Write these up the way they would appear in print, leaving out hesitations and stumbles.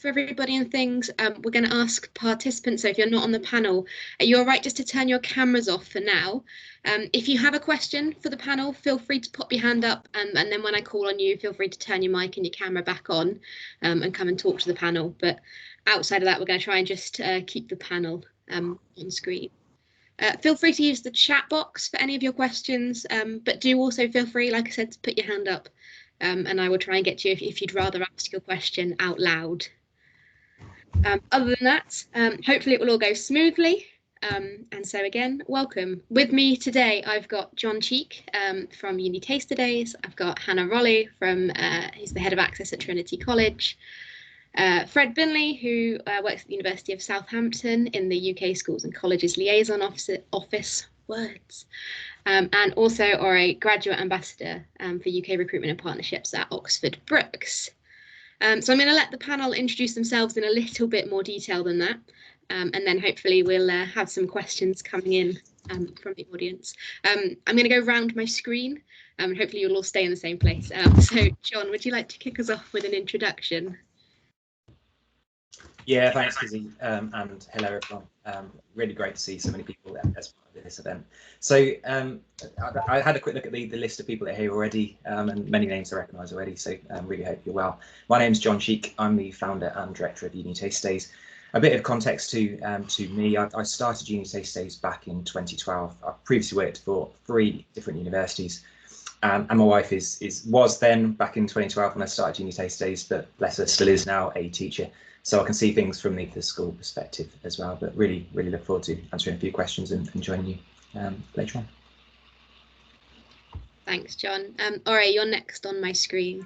for everybody and things, we're going to ask participants, so if you're not on the panel, are you all right just to turn your cameras off for now? If you have a question for the panel, feel free to pop your hand up, and then when I call on you, feel free to turn your mic and your camera back on and come and talk to the panel. But outside of that, we're going to try and just keep the panel on screen. Feel free to use the chat box for any of your questions, but do also feel free, like I said, to put your hand up, and I will try and get to you if you'd rather ask your question out loud. Other than that, hopefully it will all go smoothly. And so again, welcome. With me today, I've got John Cheek from Uni Taster Days. I've got Hannah Rolly from, he's the head of access at Trinity College. Fred Binley, who works at the University of Southampton in the UK Schools and Colleges Liaison Office, and also are a graduate ambassador for UK recruitment and partnerships at Oxford Brookes. So I'm going to let the panel introduce themselves in a little bit more detail than that, and then hopefully we'll have some questions coming in from the audience. I'm going to go round my screen, and hopefully you'll all stay in the same place. So John, would you like to kick us off with an introduction? Yeah, thanks, Kizzy, and hello everyone. Really great to see so many people as part of this event. So I had a quick look at the list of people that are here already, and many names I recognise already, so really hope you're well. My name's John Cheek. I'm the founder and director of Uni Taste Days. A bit of context to me, I started Uni Taste Days back in 2012. I previously worked for 3 different universities, and my wife was then, back in 2012 when I started Uni Taste Days, but bless her, still is now a teacher. So I can see things from the school perspective as well, but really look forward to answering a few questions and joining you later on. Thanks, John. Ore, you're next on my screen.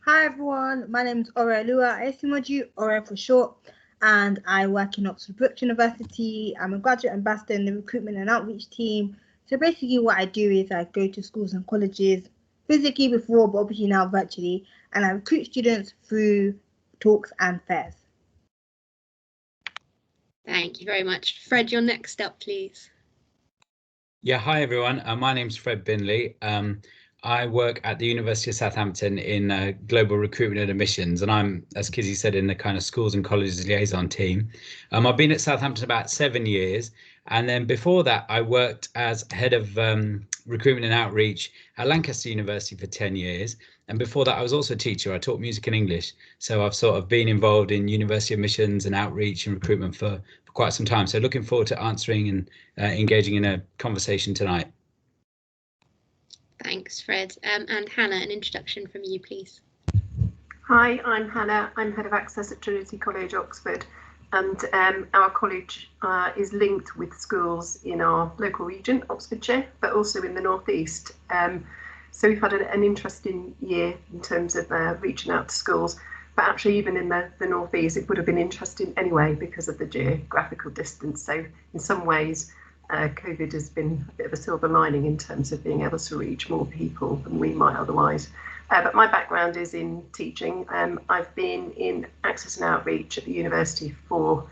Hi everyone, my name is Orelua Esimoju, Ore for short, and I work in Oxford Brookes University. I'm a graduate ambassador in the recruitment and outreach team. So basically what I do is I go to schools and colleges, physically before, but obviously now virtually, and I recruit students through talks and fairs. Thank you very much. Fred, you're next up, please. Yeah, hi everyone. My name's Fred Binley. I work at the University of Southampton in global recruitment and admissions, and I'm, as Kizzy said, in the kind of schools and colleges liaison team. I've been at Southampton about 7 years, and then before that I worked as head of recruitment and outreach at Lancaster University for 10 years. And before that, I was also a teacher. I taught music and English. So I've sort of been involved in university admissions and outreach and recruitment for quite some time. So looking forward to answering and engaging in a conversation tonight. Thanks, Fred. And Hannah, an introduction from you, please. Hi, I'm Hannah. I'm head of access at Trinity College, Oxford. And our college is linked with schools in our local region, Oxfordshire, but also in the northeast. So we've had an interesting year in terms of reaching out to schools, but actually even in the northeast it would have been interesting anyway because of the geographical distance. So in some ways COVID has been a bit of a silver lining in terms of being able to reach more people than we might otherwise. But my background is in teaching. I've been in access and outreach at the university for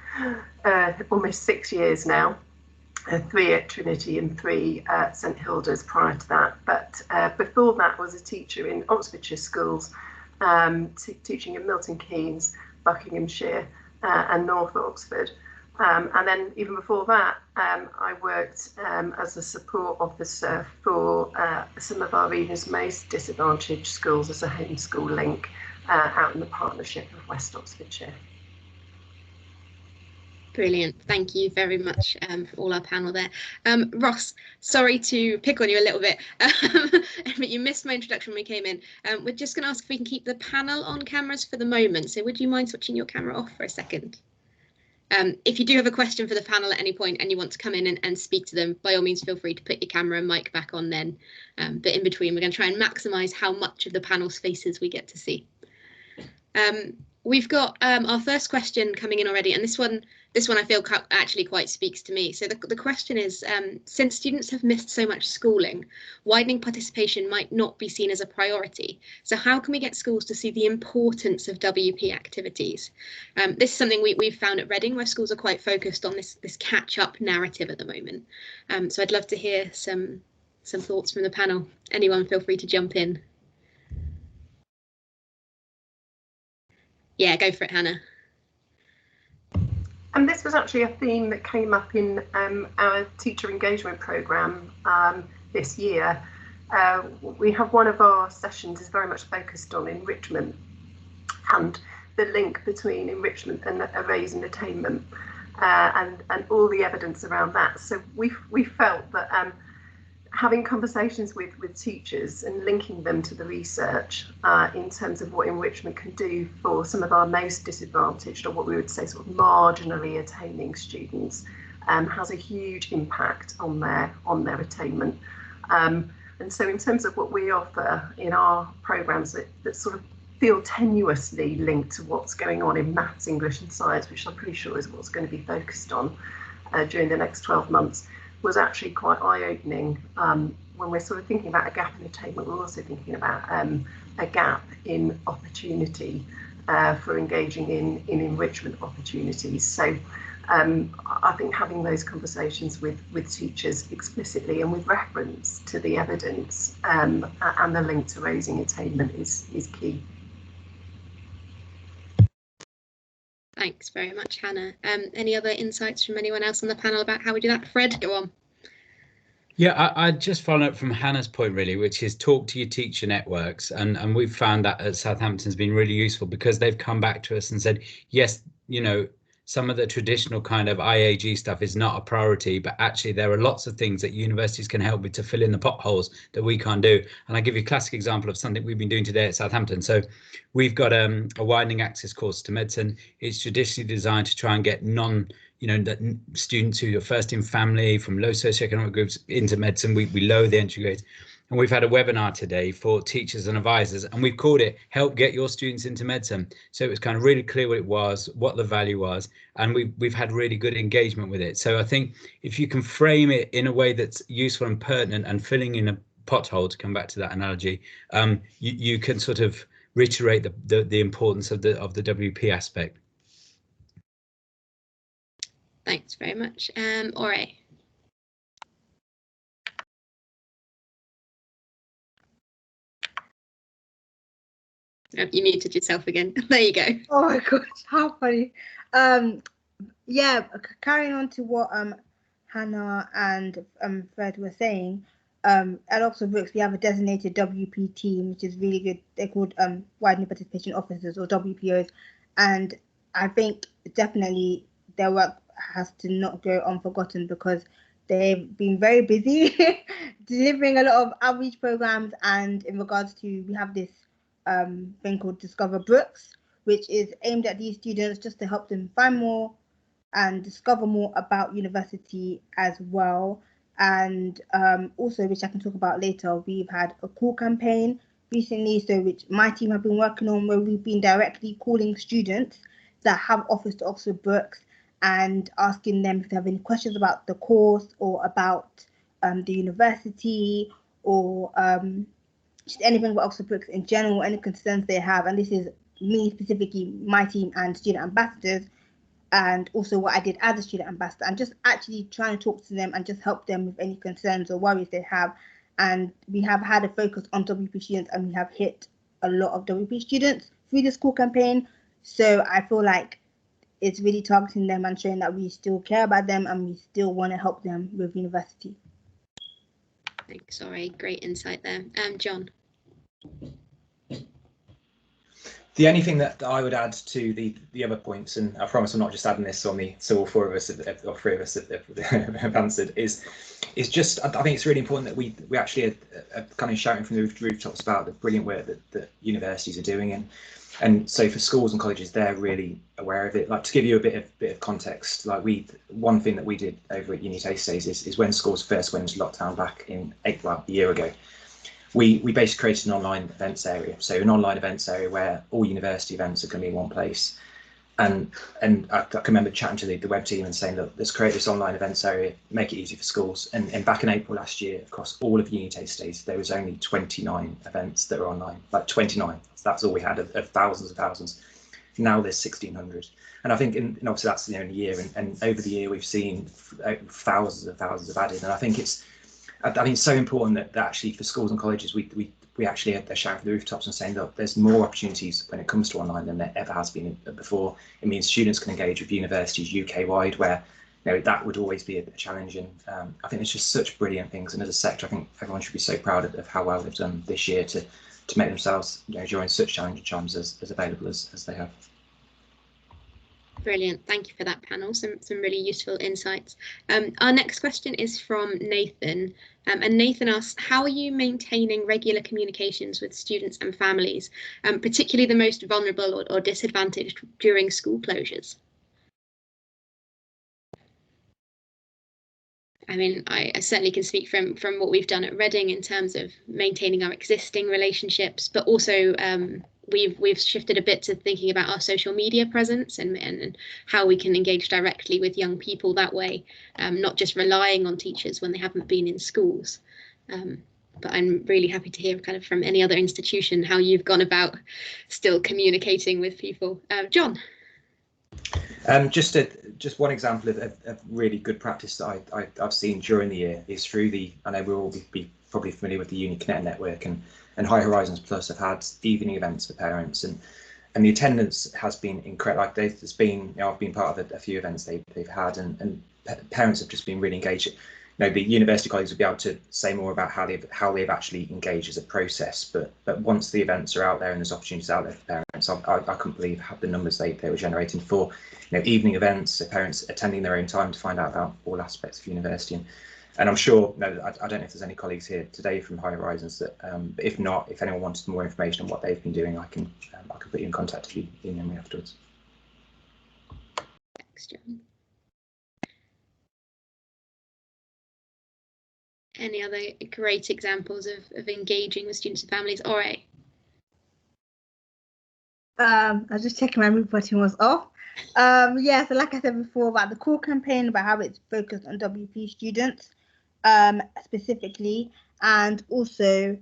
almost 6 years now. 3 at Trinity and 3 at St Hilda's prior to that. But before that, I was a teacher in Oxfordshire schools, teaching in Milton Keynes, Buckinghamshire and North Oxford. And then even before that, I worked as a support officer for some of our region's most disadvantaged schools as a homeschool link out in the partnership of West Oxfordshire. Brilliant. Thank you very much for all our panel there. Ross, sorry to pick on you a little bit, but you missed my introduction when we came in. We're just going to ask if we can keep the panel on cameras for the moment. So would you mind switching your camera off for a second? If you do have a question for the panel at any point and you want to come in and speak to them, by all means, feel free to put your camera and mic back on then. But in between, we're going to try and maximise how much of the panel's faces we get to see. We've got our first question coming in already, and this one I feel actually quite speaks to me. So the question is, since students have missed so much schooling, widening participation might not be seen as a priority. So how can we get schools to see the importance of WP activities? This is something we've found at Reading, where schools are quite focused on this catch-up narrative at the moment. So I'd love to hear some thoughts from the panel. Anyone feel free to jump in. Yeah, go for it, Hannah. And this was actually a theme that came up in our teacher engagement programme this year. We have one of our sessions is very much focused on enrichment and the link between enrichment and arrays and attainment, and all the evidence around that. So we felt that having conversations with teachers and linking them to the research in terms of what enrichment can do for some of our most disadvantaged, or what we would say sort of marginally attaining students, has a huge impact on their attainment. And so in terms of what we offer in our programmes that sort of feel tenuously linked to what's going on in maths, English and science, which I'm pretty sure is what's going to be focused on during the next 12 months, was actually quite eye-opening. When we're sort of thinking about a gap in attainment, we're also thinking about a gap in opportunity for engaging in enrichment opportunities. So I think having those conversations with teachers explicitly and with reference to the evidence and the link to raising attainment is key. Thanks very much, Hannah. Any other insights from anyone else on the panel about how we do that? Fred, go on. Yeah, I just follow up from Hannah's point, really, which is talk to your teacher networks. And we've found that at Southampton's been really useful, because they've come back to us and said, yes, you know, some of the traditional kind of IAG stuff is not a priority, but actually there are lots of things that universities can help with to fill in the potholes that we can't do. And I give you a classic example of something we've been doing today at Southampton. So we've got a widening access course to medicine. It's traditionally designed to try and get students who are first in family from low socioeconomic groups into medicine. We lower the entry grades. And we've had a webinar today for teachers and advisors, and we've called it Help Get Your Students into Medicine. So it was kind of really clear what it was, what the value was, and we've had really good engagement with it. So I think if you can frame it in a way that's useful and pertinent and filling in a pothole, to come back to that analogy, you can sort of reiterate the importance of the WP aspect. Thanks very much. Ore. Oh, you muted yourself again. There you go. Oh my gosh, how funny. Yeah, carrying on to what Hannah and Fred were saying, at Oxford Brookes we have a designated WP team, which is really good. They're called widening participation officers, or WPOs, and I think definitely their work has to not go unforgotten, because they've been very busy delivering a lot of outreach programs. And in regards to, we have this thing called Discover Brookes, which is aimed at these students just to help them find more and discover more about university as well. And also, which I can talk about later, we've had a call campaign recently, so which my team have been working on, where we've been directly calling students that have offers to Oxford Brookes and asking them if they have any questions about the course, or about the university, or just anything about Oxford Brookes in general, any concerns they have. And this is me specifically, my team and student ambassadors, and also what I did as a student ambassador, and just actually trying to talk to them and just help them with any concerns or worries they have. And we have had a focus on WP students, and we have hit a lot of WP students through the school campaign. So I feel like it's really targeting them and showing that we still care about them and we still want to help them with university. Thanks, sorry, great insight there. John. The only thing that I would add to the other points, and I promise I'm not just adding this on me, so all four of us, or three of us have answered, is just, I think it's really important that we actually are kind of shouting from the rooftops about the brilliant work that universities are doing, and so for schools and colleges, they're really aware of it. Like, to give you a bit of context, like one thing that we did over at Uni Taste Days is when schools first went into lockdown back in April, a year ago. We basically created an online events area, so an online events area where all university events are going to be in one place. And I can remember chatting to the web team and saying, look, let's create this online events area, make it easy for schools. And back in April last year, across all of Uni Taste Days, there was only 29 events that were online, like 29. That's all we had of thousands and thousands. Now there's 1,600. And I think, and obviously that's in a year, and over the year we've seen thousands and thousands of added. And I think it's so important that actually for schools and colleges, we we actually are shouting from the rooftops and saying, look, there's more opportunities when it comes to online than there ever has been before. It means students can engage with universities UK-wide, where that would always be a challenge. And I think it's just such brilliant things. And as a sector, I think everyone should be so proud of how well they've done this year to make themselves, during such challenging times, as available as they have. Brilliant. Thank you for that panel. Some really useful insights. Our next question is from Nathan. And Nathan asks, how are you maintaining regular communications with students and families, particularly the most vulnerable or disadvantaged during school closures? I mean, I certainly can speak from what we've done at Reading in terms of maintaining our existing relationships, but also we've shifted a bit to thinking about our social media presence and how we can engage directly with young people that way, not just relying on teachers when they haven't been in schools. But I'm really happy to hear kind of from any other institution how you've gone about still communicating with people. John. Just one example of really good practice that I've seen during the year is through I know we'll all be probably familiar with the Uni Connect network, and High Horizons Plus have had evening events for parents, and the attendance has been incredible. Like there's been, I've been part of a few events they've had, and parents have just been really engaged. The university colleagues will be able to say more about how they've actually engaged as a process, but once the events are out there and there's opportunities out there for parents, I couldn't believe the numbers they were generating for evening events, so parents attending their own time to find out about all aspects of university. And I'm sure, I don't know if there's any colleagues here today from High Horizons that, but if not, if anyone wanted more information on what they've been doing, I can put you in contact with you in memory afterwards. Thanks, John. Any other great examples of engaging with students and families? All right. I was just checking my mute button was off. Yeah, so like I said before about the core campaign, about how it's focused on WP students specifically, and also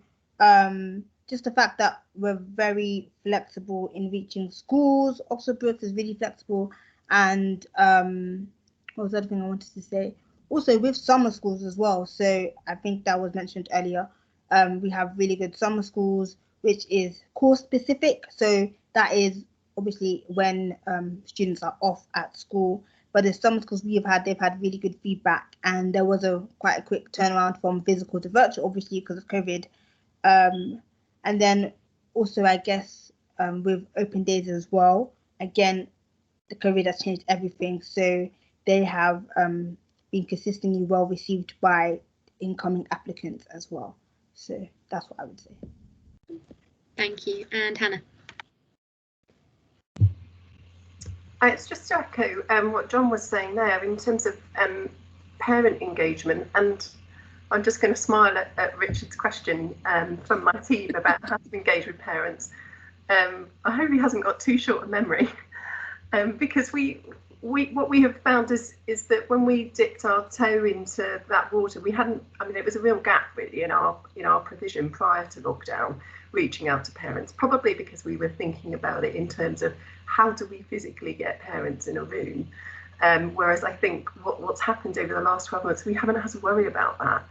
just the fact that we're very flexible in reaching schools. Oxford Brookes is really flexible, and what was the other thing I wanted to say? Also with summer schools as well. So I think that was mentioned earlier. We have really good summer schools, which is course specific. So that is obviously when students are off at school. But the summer schools they've had really good feedback, and there was quite a quick turnaround from physical to virtual, obviously because of COVID. And then also I guess with open days as well. Again, the COVID has changed everything, so they have been consistently well received by incoming applicants as well. So that's what I would say. Thank you. And Hannah. It's just to echo what John was saying there in terms of parent engagement, and I'm just going to smile at Richard's question from my team about how to engage with parents. I hope he hasn't got too short a memory, because what we have found is that when we dipped our toe into that water, it was a real gap really in our provision prior to lockdown, reaching out to parents, probably because we were thinking about it in terms of how do we physically get parents in a room, whereas I think what's happened over the last 12 months, we haven't had to worry about that,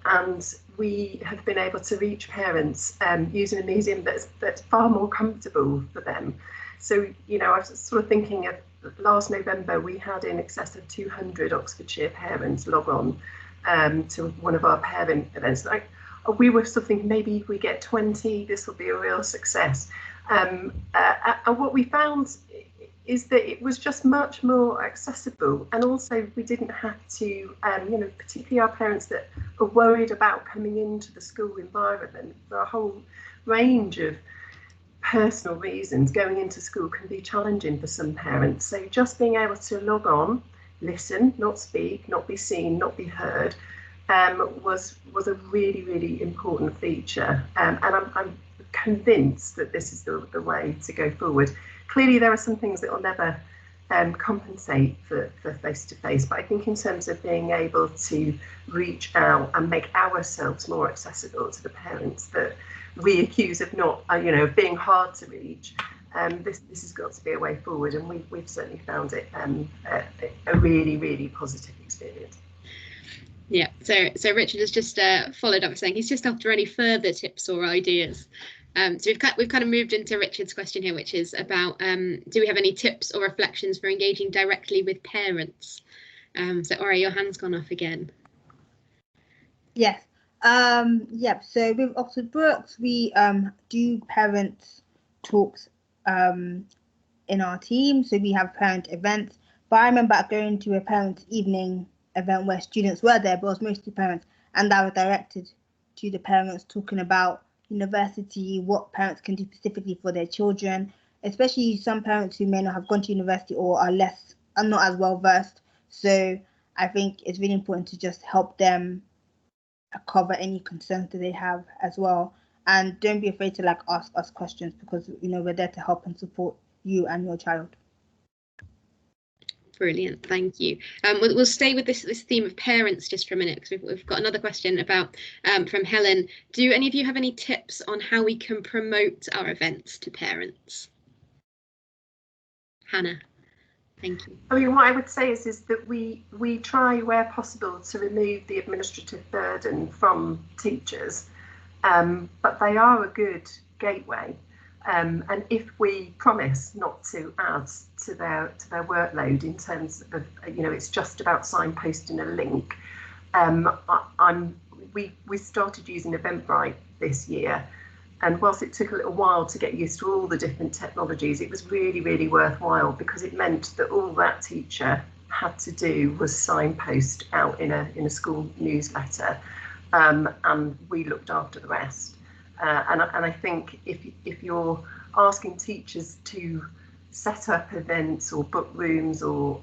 and we have been able to reach parents using a medium that's far more comfortable for them. So I was sort of thinking of last November, we had in excess of 200 Oxfordshire parents log on to one of our parent events. We were sort of thinking maybe if we get 20, this will be a real success. And what we found is that it was just much more accessible, and also we didn't have to, particularly our parents that are worried about coming into the school environment for a whole range of personal reasons. Going into school can be challenging for some parents, so just being able to log on, listen, not speak, not be seen, not be heard, was a really, really important feature, and I'm convinced that this is the way to go forward. Clearly there are some things that will never compensate for face-to-face, but I think in terms of being able to reach out and make ourselves more accessible to the parents that we accuse of not, of being hard to reach, this has got to be a way forward, and we've certainly found it a really, really positive experience. Yeah, so Richard has just followed up saying he's just after any further tips or ideas. So we've kind of moved into Richard's question here, which is about do we have any tips or reflections for engaging directly with parents? So Ora, your hand's gone off again. Yes. Yep. So with Oxford Brooks, we do parents talks in our team. So we have parent events. But I remember going to a parents' evening event where students were there, but it was mostly parents, and that was directed to the parents, talking about university, what parents can do specifically for their children, especially some parents who may not have gone to university or are not as well versed. So I think it's really important to just help them cover any concerns that they have as well, and don't be afraid to ask us questions, because we're there to help and support you and your child. Brilliant, thank you. We'll stay with this theme of parents just for a minute, because we've got another question about from Helen. Do any of you have any tips on how we can promote our events to parents? Hannah, thank you. I mean, what I would say is that we try where possible to remove the administrative burden from teachers, but they are a good gateway. And if we promise not to add to their workload in terms of, it's just about signposting a link. We started using Eventbrite this year, and whilst it took a little while to get used to all the different technologies, it was really, really worthwhile, because it meant that all that teacher had to do was signpost out in a school newsletter, and we looked after the rest. And I think if you're asking teachers to set up events or book rooms or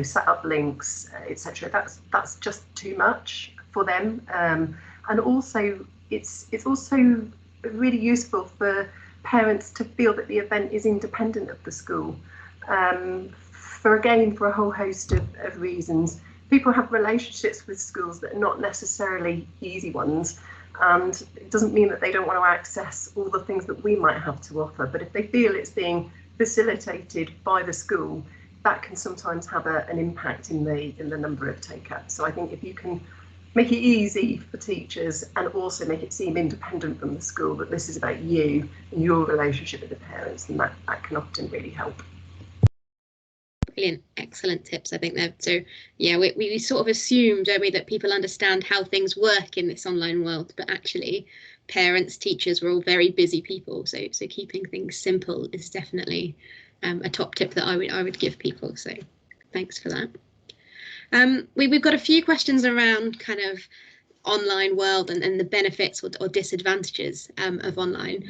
set up links, etc., that's just too much for them. And also it's also really useful for parents to feel that the event is independent of the school. For a whole host of reasons, people have relationships with schools that are not necessarily easy ones. And it doesn't mean that they don't want to access all the things that we might have to offer, but if they feel it's being facilitated by the school, that can sometimes have an impact in the number of take-ups. So I think if you can make it easy for teachers and also make it seem independent from the school, that this is about you and your relationship with the parents, then that can often really help. Brilliant, excellent tips, I think there. So yeah, we sort of assume, don't we, that people understand how things work in this online world, but actually parents, teachers, we're all very busy people, so keeping things simple is definitely a top tip that I would give people, so thanks for that. We've got a few questions around kind of online world and the benefits or disadvantages of online,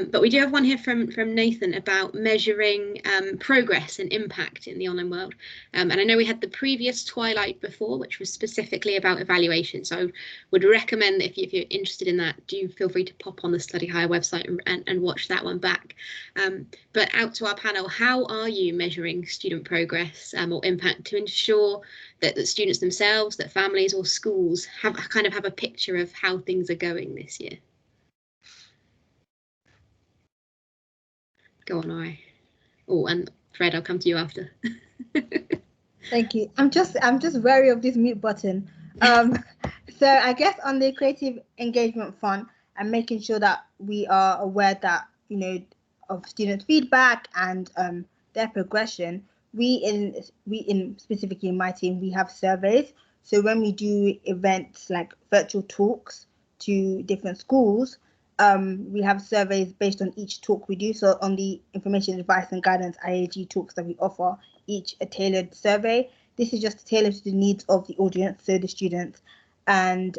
but we do have one here from Nathan about measuring progress and impact in the online world, and I know we had the previous Twilight before, which was specifically about evaluation, so I would recommend that if you're interested in that, do feel free to pop on the Study Higher website and watch that one back. But out to our panel, how are you measuring student progress or impact to ensure that students themselves, that families or schools have a picture of how things are going this year? Go on, Ori. Oh, and Fred, I'll come to you after. Thank you. I'm just wary of this mute button. So I guess on the creative engagement front, and making sure that we are aware that of student feedback and their progression. We specifically in my team, we have surveys. So when we do events like virtual talks to different schools, we have surveys based on each talk we do. So on the information, advice and guidance IAG talks that we offer, each a tailored survey. This is just tailored to the needs of the audience, so the students. And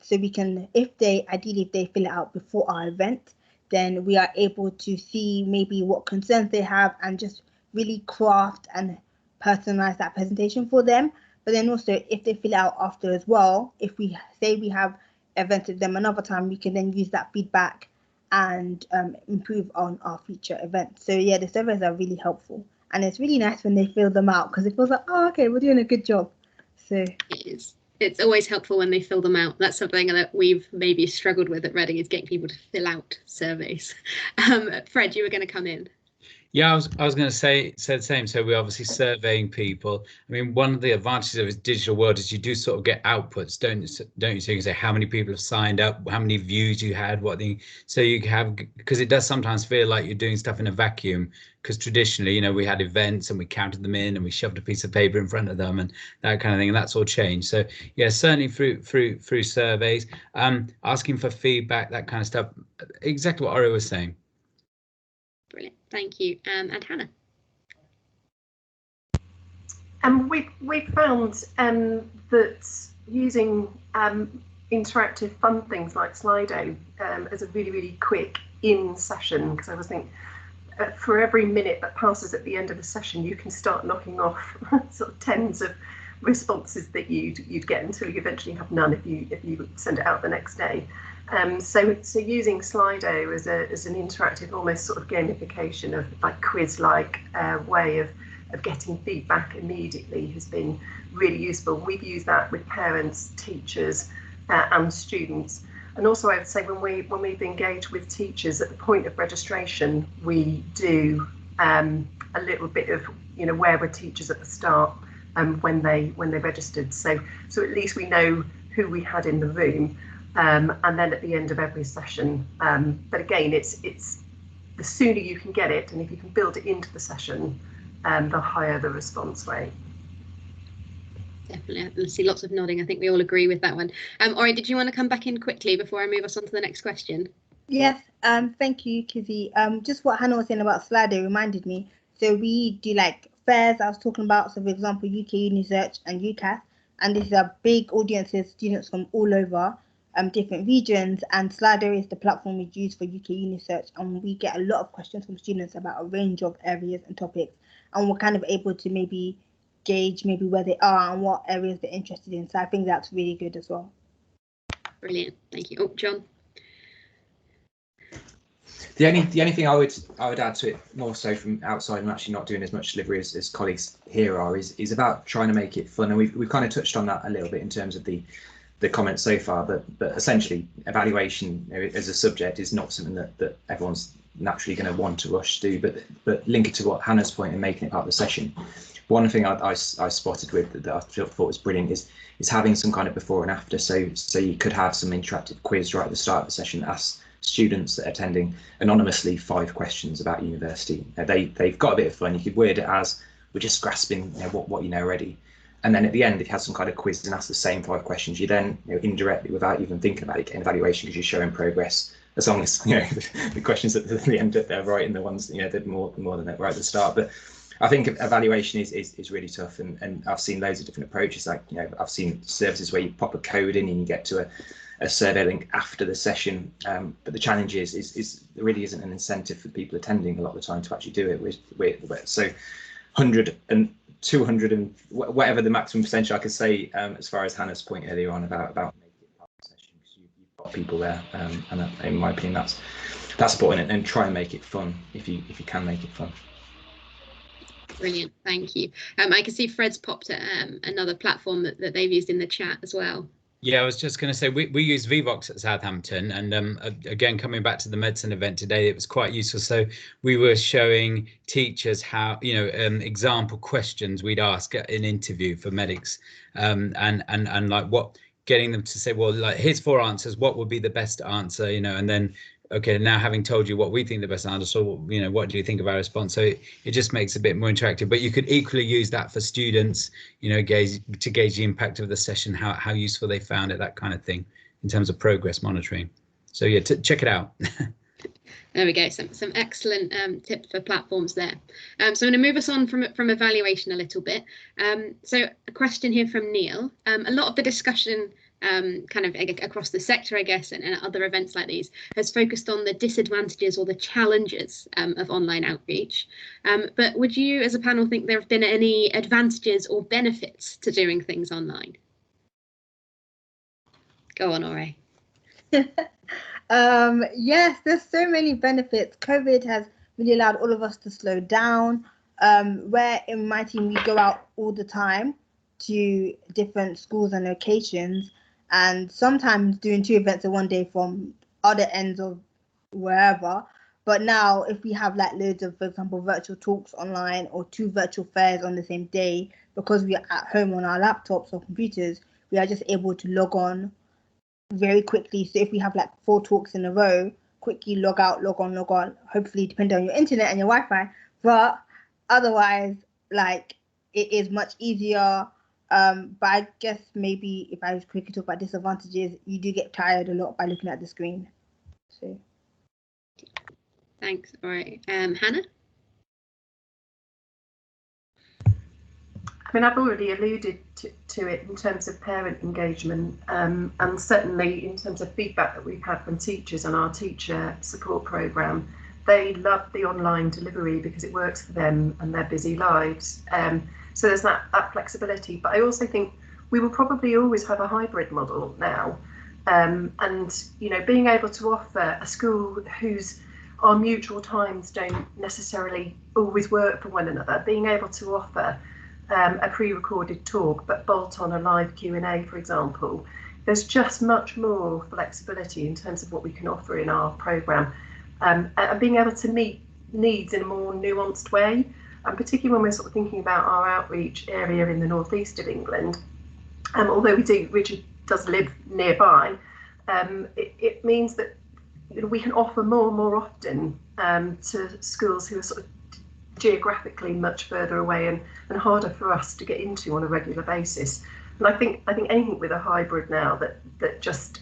so we can, ideally if they fill it out before our event, then we are able to see maybe what concerns they have and just really craft and personalize that presentation for them. But then also if they fill it out after as well, if we say we have events with them another time, we can then use that feedback and improve on our future events. So yeah, the surveys are really helpful, and it's really nice when they fill them out, because it feels like, oh, okay, we're doing a good job. So it is. It's always helpful when they fill them out. That's something that we've maybe struggled with at Reading, is getting people to fill out surveys. Fred, you were going to come in. Yeah, I was going to say the same. So we're obviously surveying people. I mean, one of the advantages of this digital world is you do sort of get outputs, don't you? So you can say how many people have signed up, how many views you had, so you have, because it does sometimes feel like you're doing stuff in a vacuum. Because traditionally, you know, we had events and we counted them in and we shoved a piece of paper in front of them and that kind of thing, and that's all changed. So yeah, certainly through surveys, asking for feedback, that kind of stuff. Exactly what Ori was saying. Brilliant, thank you. And Hannah? We found that using interactive fun things like Slido as a really quick in session, because I was thinking for every minute that passes at the end of the session, you can start knocking off sort of tens of responses that you'd get until you eventually have none if you send it out the next day. So using Slido as an interactive, almost sort of gamification of like quiz-like way of getting feedback immediately has been really useful. We've used that with parents, teachers, and students. And also, I would say when we've engaged with teachers at the point of registration, we do a little bit of, you know, where were teachers at the start when they registered. So at least we know who we had in the room. And then at the end of every session, but again, it's the sooner you can get it, and if you can build it into the session, the higher the response rate. Definitely, I see lots of nodding. I think we all agree with that one. Ori, did you want to come back in quickly before I move us on to the next question? Yes, thank you, Kizzy. Just what Hannah was saying about Slido reminded me. So we do like fairs I was talking about. So for example, UK Unisearch and UCAS, and these are big audiences, students from all over different regions, and Slido is the platform we use for UK Unisearch, and we get a lot of questions from students about a range of areas and topics, and we're kind of able to maybe gauge maybe where they are and what areas they're interested in. So I think that's really good as well. Brilliant, thank you. Oh, John. The only thing I would add to it, more so from outside and actually not doing as much delivery as colleagues here are, is about trying to make it fun. And we've kind of touched on that a little bit in terms of the comments so far, but essentially evaluation, you know, as a subject is not something that everyone's naturally going to want to rush to do, but link it to what Hannah's point in making it part of the session. One thing I spotted with that I thought was brilliant is having some kind of before and after. So you could have some interactive quiz right at the start of the session, ask students that are attending anonymously 5 questions about university. They've got a bit of fun. You could word it as we're just grasping, you know, what you know already. And then at the end, if you have some kind of quiz and ask the same 5 questions, you then, you know, indirectly, without even thinking about it, get an evaluation because you're showing progress. As long as, you know, the questions at the end they're right and the ones, you know, they're more than that right at the start. But I think evaluation is really tough, and I've seen loads of different approaches. Like, you know, I've seen services where you pop a code in and you get to a survey link after the session. But the challenge is there really isn't an incentive for people attending a lot of the time to actually do it. With so 100 and 200 and whatever the maximum percentage I could say, as far as Hannah's point earlier on about making it part of the session, because you've got people there, and in my opinion that's important, and try and make it fun if you can make it fun. Brilliant, thank you. I can see Fred's popped another platform that they've used in the chat as well. Yeah, I was just going to say we use VVox at Southampton, and again, coming back to the medicine event today, it was quite useful. So we were showing teachers how, you know, example questions we'd ask at an interview for medics, and like what, getting them to say, well, like, here's 4 answers, what would be the best answer, you know, and then, okay, now having told you what we think the best answer, so, you know, what do you think of our response? So it just makes it a bit more interactive, but you could equally use that for students, you know, to gauge the impact of the session, how useful they found it, that kind of thing, in terms of progress monitoring. So yeah, check it out. There we go, some excellent tips for platforms there. So I'm going to move us on from evaluation a little bit. So a question here from Neil. A lot of the discussion kind of across the sector, I guess, and other events like these has focused on the disadvantages or the challenges of online outreach. But would you as a panel think there have been any advantages or benefits to doing things online? Go on, Ori. Yes, there's so many benefits. COVID has really allowed all of us to slow down. Where in my team we go out all the time to different schools and locations, and sometimes doing 2 events in one day from other ends of wherever. But now if we have like loads of, for example, virtual talks online or 2 virtual fairs on the same day, because we are at home on our laptops or computers, we are just able to log on very quickly. So if we have like 4 talks in a row, quickly log out, log on, hopefully depending on your internet and your Wi-Fi. But otherwise, like, it is much easier. But I guess maybe if I was quickly talk about disadvantages, you do get tired a lot by looking at the screen. So thanks. All right, Hannah. I mean, I've already alluded to it in terms of parent engagement, and certainly in terms of feedback that we've had from teachers on our teacher support programme. They love the online delivery because it works for them and their busy lives. So there's that flexibility. But I also think we will probably always have a hybrid model now. And, you know, being able to offer a school whose our mutual times don't necessarily always work for one another, being able to offer a pre-recorded talk but bolt on a live Q&A, for example, there's just much more flexibility in terms of what we can offer in our programme, and being able to meet needs in a more nuanced way, and particularly when we're sort of thinking about our outreach area in the northeast of England, although Richard does live nearby, it means that, you know, we can offer more and more often to schools who are sort of geographically much further away and harder for us to get into on a regular basis. And I think anything with a hybrid now that just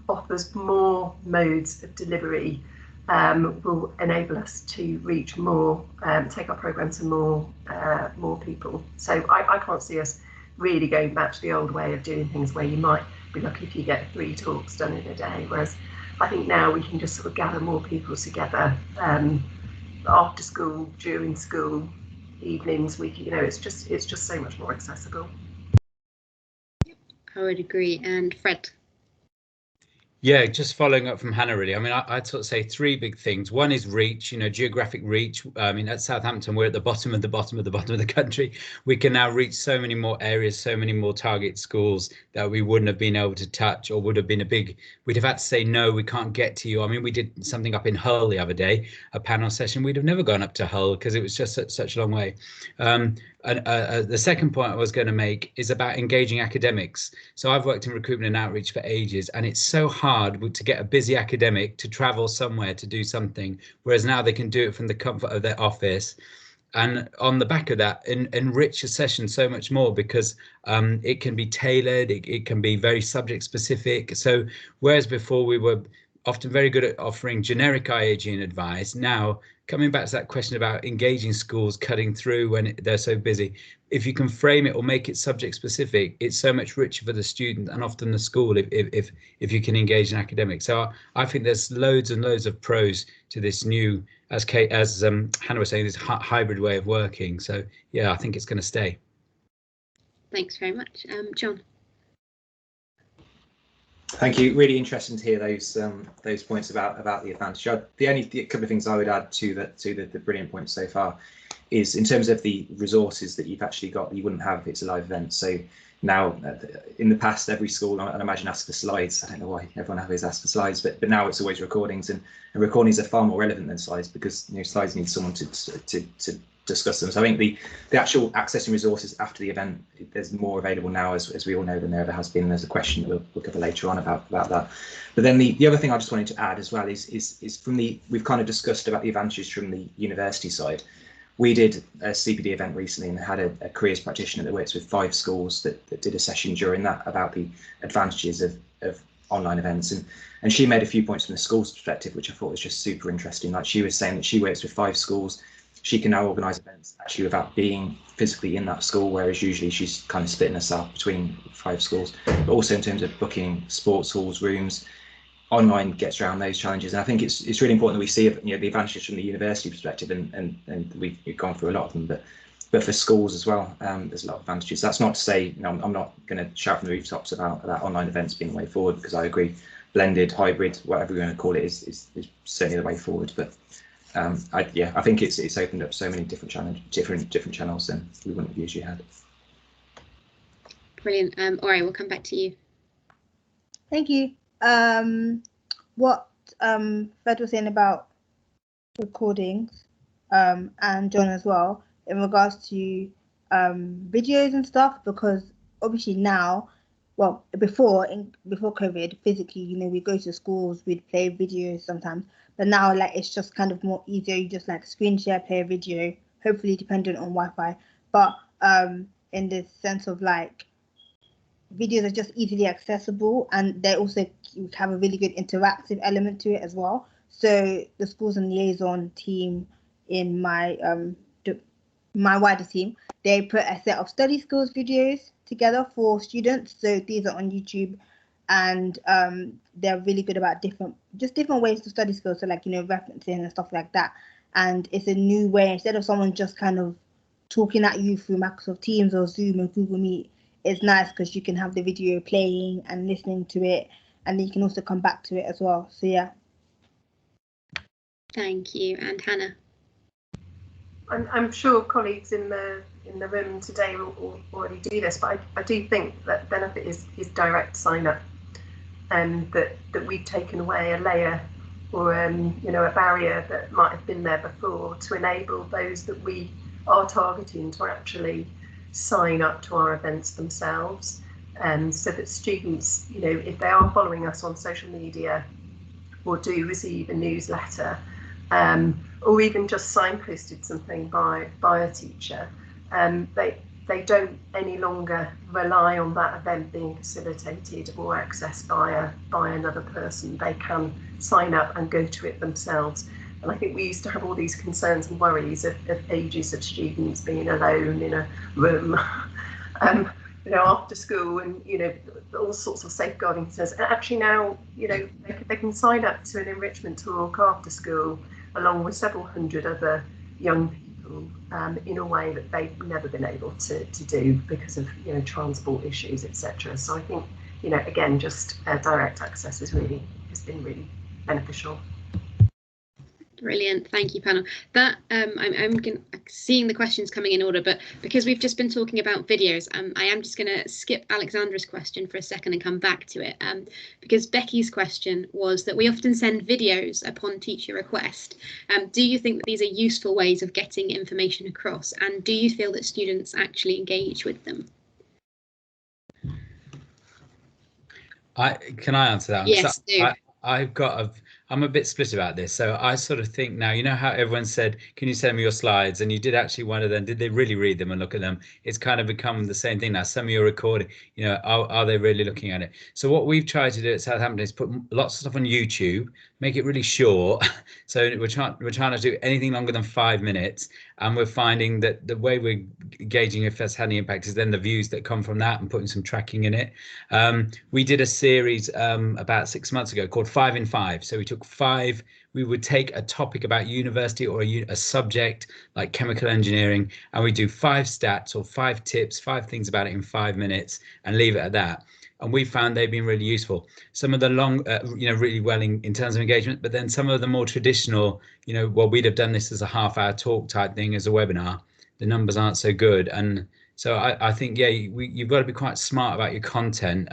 offers more modes of delivery will enable us to reach more, take our programme to more people. So I can't see us really going back to the old way of doing things where you might be lucky if you get 3 talks done in a day, whereas I think now we can just sort of gather more people together after school, during school, evenings, you know, it's just so much more accessible. I would agree. And Fred. Yeah, just following up from Hannah, really. I mean, I'd sort of say 3 big things. One is reach, you know, geographic reach. I mean, at Southampton, we're at the bottom of the country. We can now reach so many more areas, so many more target schools that we wouldn't have been able to touch, or would have been we'd have had to say, no, we can't get to you. I mean, we did something up in Hull the other day, a panel session. We'd have never gone up to Hull because it was just such a long way. And the second point I was going to make is about engaging academics. So I've worked in recruitment and outreach for ages, and it's so hard to get a busy academic to travel somewhere to do something, whereas now they can do it from the comfort of their office. And on the back of that, enrich a session so much more, because it can be tailored, it can be very subject specific. So whereas before we were often very good at offering generic IAG advice, now coming back to that question about engaging schools, cutting through when they're so busy, if you can frame it or make it subject specific, it's so much richer for the student and often the school if you can engage in academics. So I think there's loads and loads of pros to this new, as Hannah was saying, this hybrid way of working. So yeah, I think it's going to stay. Thanks very much. John. Thank you. Really interesting to hear those points about the advantage. The only couple of things I would add to the brilliant points so far is in terms of the resources that you've actually got that you wouldn't have if it's a live event. So now, in the past, every school, I imagine, asked for slides. I don't know why everyone always asks for slides, but now it's always recordings, and recordings are far more relevant than slides, because, you know, slides need someone to discuss them. So I think the actual accessing resources after the event, there's more available now, as we all know, than there ever has been. There's a question that we'll cover later on about that. But then the other thing I just wanted to add as well is from we've kind of discussed about the advantages from the university side. We did a CPD event recently and had a careers practitioner that works with 5 schools that did a session during that about the advantages of online events, and she made a few points from the school's perspective, which I thought was just super interesting. Like, she was saying that she works with 5 schools. She can now organise events actually without being physically in that school, whereas usually she's kind of splitting herself between 5 schools. But also in terms of booking sports halls, rooms, online gets around those challenges. And I think it's really important that we see, you know, the advantages from the university perspective, and we've gone through a lot of them, but for schools as well, there's a lot of advantages. That's not to say, you know, I'm not going to shout from the rooftops about online events being the way forward, because I agree, blended, hybrid, whatever we're going to call it, is certainly the way forward. But I think it's opened up so many different channels than we wouldn't have usually had. Brilliant. All right, we'll come back to you. Thank you. What Fred was saying about recordings, and John as well, in regards to videos and stuff, because obviously now, well, before COVID, physically, you know, we go to schools, we'd play videos sometimes, but now like it's just kind of more easier. You just like screen share, play a video, hopefully dependent on Wi-Fi, but in the sense of like videos are just easily accessible, and they also have a really good interactive element to it as well. So the schools and liaison team in my wider team, they put a set of study skills videos together for students. So these are on YouTube, and they're really good about different ways to study skills. So like, you know, referencing and stuff like that. And it's a new way, instead of someone just kind of talking at you through Microsoft Teams or Zoom or Google Meet. It's nice because you can have the video playing and listening to it, and then you can also come back to it as well. So yeah. Thank you. And Hannah? I'm sure colleagues in the room today will already do this, but I do think that benefit is direct sign up, and that we've taken away a layer or you know, a barrier that might have been there before, to enable those that we are targeting to actually sign up to our events themselves, and so that students, you know, if they are following us on social media or do receive a newsletter, or even just signposted something by a teacher, they don't any longer rely on that event being facilitated or accessed by another person. They can sign up and go to it themselves. And I think we used to have all these concerns and worries of ages of students being alone in a room, you know, after school, and, you know, all sorts of safeguarding concerns. And actually now, you know, they can sign up to an enrichment talk after school, along with several hundred other young people, in a way that they've never been able to do because of, you know, transport issues, etc. So I think, you know, again, just direct access has been really beneficial. Brilliant, thank you, panel. That I'm seeing the questions coming in order, but because we've just been talking about videos, I am just going to skip Alexandra's question for a second and come back to it, because Becky's question was that we often send videos upon teacher request. Do you think that these are useful ways of getting information across, and do you feel that students actually engage with them? Can I answer that one? Yes, do. I'm a bit split about this. So I sort of think now, you know how everyone said, can you send me your slides? And you did actually one of them. Did they really read them and look at them? It's kind of become the same thing now. Some of your recording, you know, are they really looking at it? So what we've tried to do at Southampton is put lots of stuff on YouTube, make it really short. So we're trying to do anything longer than 5 minutes. And we're finding that the way we're gauging if that's had any impact is then the views that come from that and putting some tracking in it. We did a series about 6 months ago called 5 in 5. So we took 5. We would take a topic about university or a subject like chemical engineering, and we do 5 stats or 5 tips, 5 things about it in 5 minutes, and leave it at that. And we found they've been really useful. Some of the long, you know, really well in terms of engagement, but then some of the more traditional, you know, well, we'd have done this as a half-hour talk type thing as a webinar. The numbers aren't so good, and so I think, yeah, you've got to be quite smart about your content.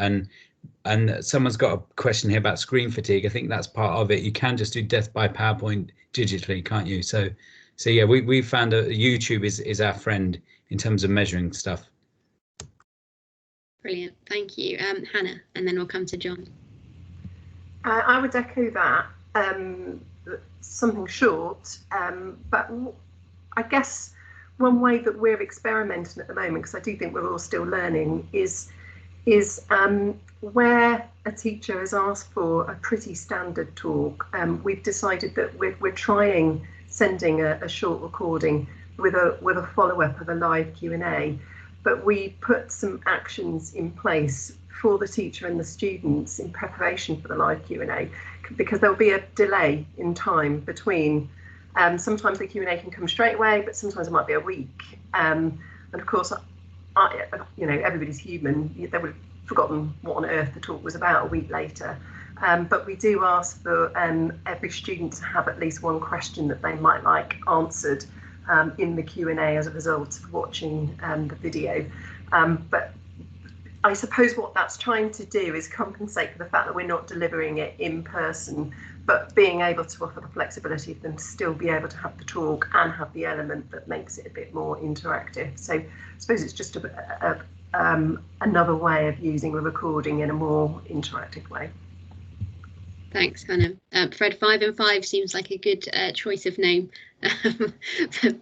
And someone's got a question here about screen fatigue. I think that's part of it. You can just do death by PowerPoint digitally, can't you? So yeah, we found that YouTube is our friend in terms of measuring stuff. Brilliant, thank you. Hannah, and then we'll come to John. I would echo that, something short, but I guess one way that we're experimenting at the moment, because I do think we're all still learning, is where a teacher has asked for a pretty standard talk. We've decided that we're trying sending a short recording with a follow-up of a live Q&A, but we put some actions in place for the teacher and the students in preparation for the live Q&A, because there'll be a delay in time between. Sometimes the Q&A can come straight away, but sometimes it might be a week. And of course, you know, everybody's human. They would have forgotten what on earth the talk was about a week later. But we do ask for every student to have at least one question that they might like answered in the Q&A as a result of watching the video. But I suppose what that's trying to do is compensate for the fact that we're not delivering it in person, but being able to offer the flexibility for them to still be able to have the talk and have the element that makes it a bit more interactive. So I suppose it's just another way of using a recording in a more interactive way. Thanks, Hannah. Fred, 5 and 5 seems like a good choice of name.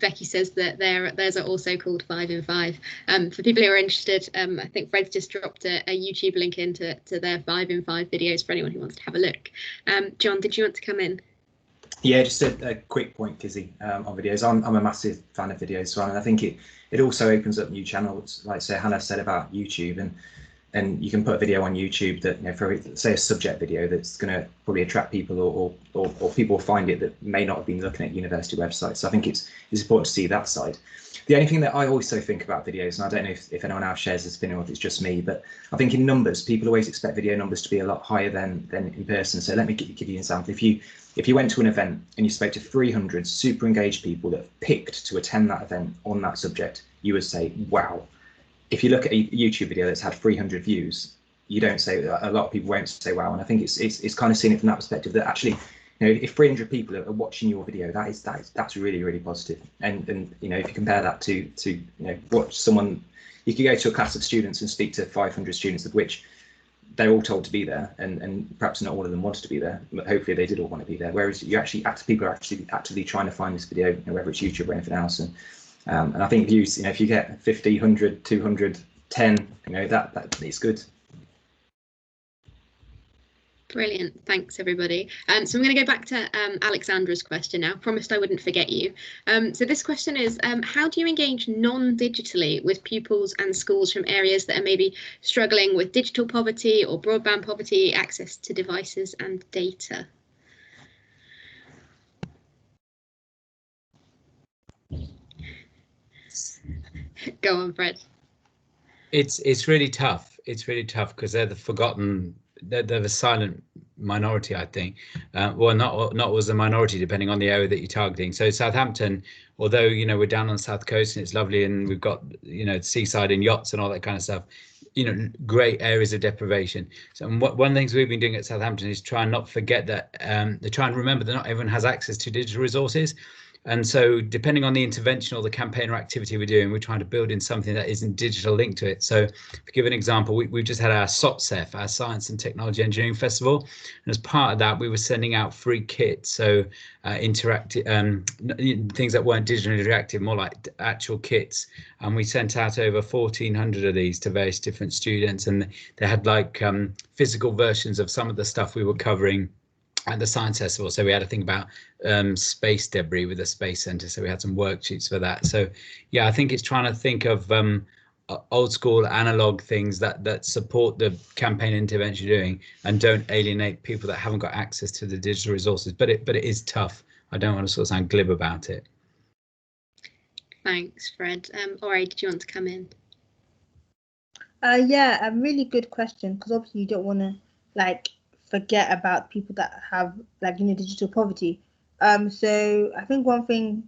Becky says that theirs are also called 5 and 5. For people who are interested, I think Fred's just dropped a YouTube link into their 5 and 5 videos for anyone who wants to have a look. John, did you want to come in? Yeah, just a quick point, Kizzy, on videos. I'm a massive fan of videos, so I think it also opens up new channels, like Hannah said about YouTube, and you can put a video on YouTube that, you know, for say a subject video that's going to probably attract people, or people find it that may not have been looking at university websites. So I think it's important to see that side. The only thing that I also think about videos, and I don't know if anyone else shares this opinion or if it's just me, but I think in numbers, people always expect video numbers to be a lot higher than in person. So let me give you an example. If you went to an event and you spoke to 300 super engaged people that have picked to attend that event on that subject, you would say, wow. If you look at a YouTube video that's had 300 views, you don't say, a lot of people won't say wow. And I think it's kind of seen it from that perspective, that actually, you know, if 300 people are watching your video, that's really, really positive. And you know, if you compare that to you know, watch someone, you could go to a class of students and speak to 500 students, of which they're all told to be there, and perhaps not all of them wanted to be there, but hopefully they did all want to be there. Whereas people are actually actively trying to find this video, you know, whether it's YouTube or anything else. And I think views, you know, if you get 50, 100, 200, 10, you know, that it's good. Brilliant. Thanks, everybody. So I'm going to go back to Alexandra's question now. Promised I wouldn't forget you. So this question is, how do you engage non-digitally with pupils and schools from areas that are maybe struggling with digital poverty or broadband poverty, access to devices and data? Go on, Fred. It's really tough. It's really tough because they're the forgotten. They're the silent minority, I think. Well, not was a minority, depending on the area that you're targeting. So Southampton, although, you know, we're down on the south coast and it's lovely, and we've got, you know, seaside and yachts and all that kind of stuff, you know, great areas of deprivation. So one of the things we've been doing at Southampton is try and not forget that, they try and remember that not everyone has access to digital resources. And so depending on the intervention or the campaign or activity we're doing, we're trying to build in something that isn't digital linked to it. So to give an example, we've just had our SOTSEF, our Science and Technology Engineering Festival. And as part of that, we were sending out free kits. So interactive things that weren't digitally interactive, more like actual kits. And we sent out over 1,400 of these to various different students. And they had like physical versions of some of the stuff we were covering at the Science Festival. So we had to think about space debris with the Space Centre. So we had some worksheets for that. So yeah, I think it's trying to think of old school analog things that support the campaign intervention you're doing and don't alienate people that haven't got access to the digital resources. But it is tough. I don't want to sort of sound glib about it. Thanks, Fred. Ori, did you want to come in? Yeah, a really good question, because obviously you don't want to like forget about people that have, like, you know, digital poverty. So I think one thing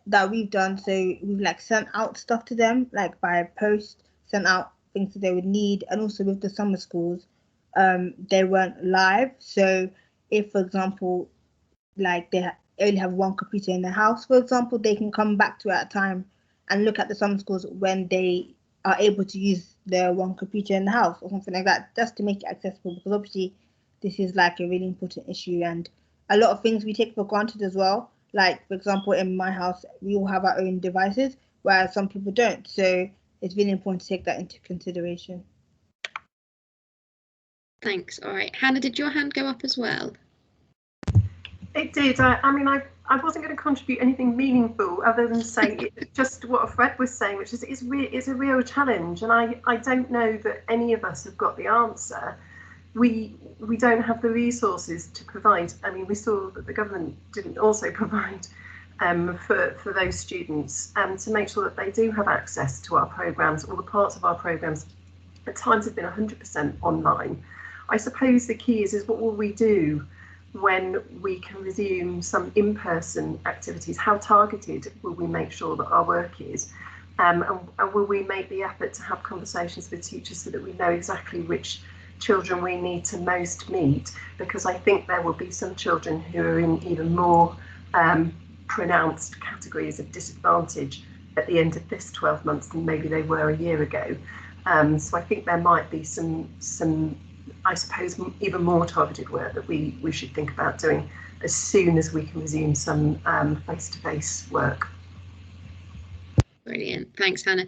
that we've done, so we've like sent out stuff to them, like by post, sent out things that they would need. And also with the summer schools, they weren't live. So if, for example, like they only have one computer in the house, for example, they can come back to it at a time and look at the summer schools when they are able to use their one computer in the house or something like that, just to make it accessible, because obviously this is like a really important issue, and a lot of things we take for granted as well. Like, for example, in my house, we all have our own devices, whereas some people don't. So it's really important to take that into consideration. Thanks. All right. Hannah, did your hand go up as well? It did. I mean, I wasn't going to contribute anything meaningful other than say just what Fred was saying, which is it's a real challenge. And I don't know that any of us have got the answer. We don't have the resources to provide. I mean, we saw that the government didn't also provide for those students, to make sure that they do have access to our programmes. All the parts of our programmes at times have been 100% online. I suppose the key is what will we do when we can resume some in-person activities? How targeted will we make sure that our work is? And will we make the effort to have conversations with teachers so that we know exactly which children we need to most meet, because I think there will be some children who are in even more pronounced categories of disadvantage at the end of this 12 months than maybe they were a year ago. So I think there might be some I suppose, even more targeted work that we should think about doing as soon as we can resume some face-to-face work. Brilliant, thanks, Hannah.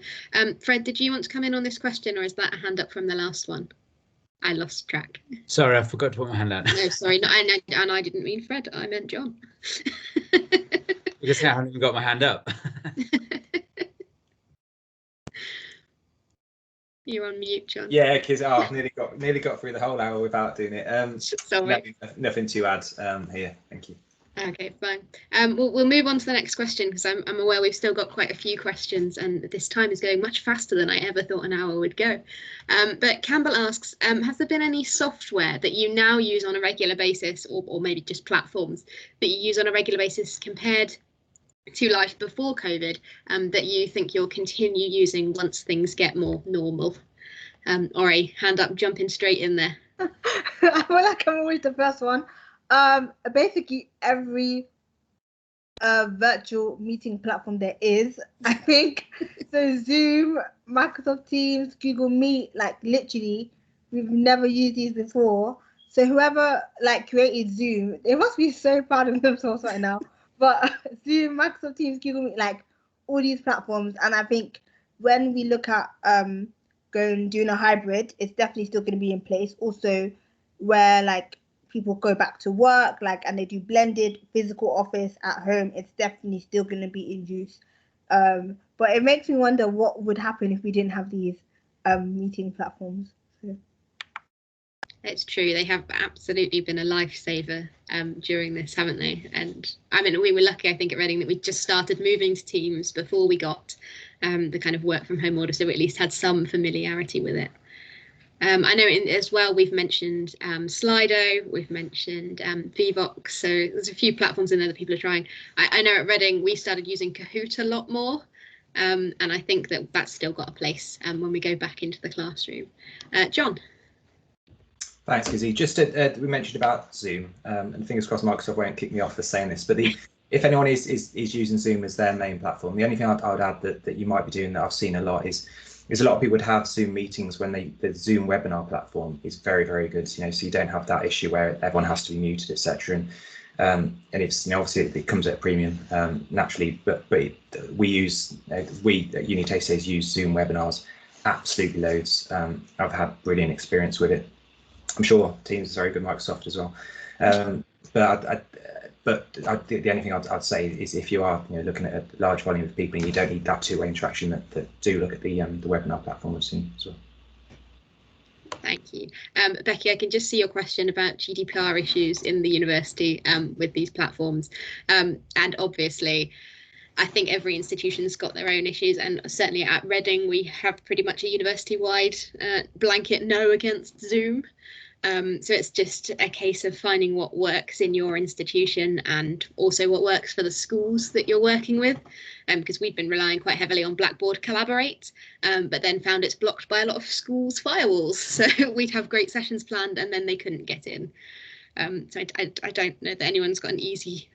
Fred, did you want to come in on this question, or is that a hand up from the last one? I lost track. Sorry, I forgot to put my hand out. No, sorry, no, and I didn't mean Fred, I meant John. Because I haven't even got my hand up. You're on mute, John. Yeah, because nearly got through the whole hour without doing it. Sorry. Nothing to add here. Thank you. Okay, fine. We'll move on to the next question, because I'm aware we've still got quite a few questions, and this time is going much faster than I ever thought an hour would go. But Campbell asks, has there been any software that you now use on a regular basis, or maybe just platforms that you use on a regular basis compared to life before COVID, that you think you'll continue using once things get more normal? Ori, hand up, jumping straight in there. I feel like I'm always the first one. Basically every virtual meeting platform there is, I think. So Zoom, Microsoft Teams, Google Meet, like literally we've never used these before. So whoever like created Zoom, they must be so proud of themselves right now. But Zoom, Microsoft Teams, Google Meet, like all these platforms, and I think when we look at doing a hybrid, it's definitely still going to be in place. Also, where like people go back to work, like, and they do blended physical office at home, it's definitely still going to be in use. But it makes me wonder what would happen if we didn't have these meeting platforms. So. It's true, they have absolutely been a lifesaver during this, haven't they? And I mean, we were lucky, I think, at Reading that we just started moving to Teams before we got the kind of work from home order, so we at least had some familiarity with it. I know as well we've mentioned Slido, we've mentioned Vivox, so there's a few platforms in there that people are trying. I know at Reading we started using Kahoot a lot more, and I think that that's still got a place when we go back into the classroom. John? Thanks, Kizzy. Just we mentioned about Zoom, and fingers crossed Microsoft won't kick me off for saying this, but if anyone is using Zoom as their main platform, the only thing I would add that you might be doing that I've seen a lot is a lot of people would have Zoom meetings when the Zoom webinar platform is very, very good, so you don't have that issue where everyone has to be muted, etc. And it's obviously it comes at a premium naturally, but we use we at Uni Taste Days use Zoom webinars absolutely loads. I've had brilliant experience with it. I'm sure Teams is very good, Microsoft as well. But the only thing I'd say is if you are looking at a large volume of people and you don't need that two-way interaction, that do look at the webinar platform of Zoom as well. Thank you. Becky, I can just see your question about GDPR issues in the university with these platforms. And obviously, I think every institution's got their own issues, and certainly at Reading, we have pretty much a university-wide blanket no against Zoom. So it's just a case of finding what works in your institution and also what works for the schools that you're working with, because we've been relying quite heavily on Blackboard Collaborate, but then found it's blocked by a lot of schools' firewalls. So we'd have great sessions planned and then they couldn't get in. So I don't know that anyone's got an easy